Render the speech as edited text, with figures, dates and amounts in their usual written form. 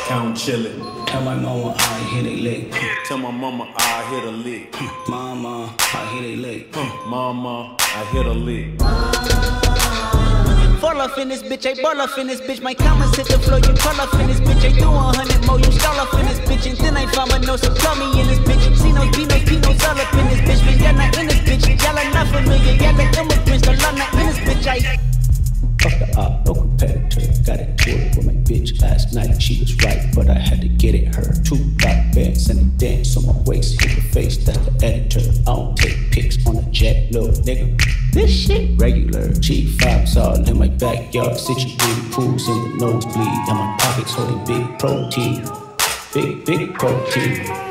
Count chillin'. Tell my mama I hit a lick. Tell my mama I hit a lick. Mama, I hit a lick. Mama, I hit a lick. Fall off in this bitch, I ball off in this bitch. My comments hit the floor, you call off in this bitch. I do 100 more, you stall off in this bitch. And then I found my nose, so call me in this bitch. See no Pinos all up in this bitch. But y'all not in this bitch, y'all are not familiar. Y'all like immigrants, the law not in this bitch. Fuck the op, no competitor. Got it with my bitch last night. She was right, but I had to get it her. 2 black bands and a dance on my waist. Hit the face, that's the editor. I don't take pics on a jet, little nigga. This shit regular. G5s all in my backyard. Situated pools in the nosebleed. And my pockets holding big protein. Big protein.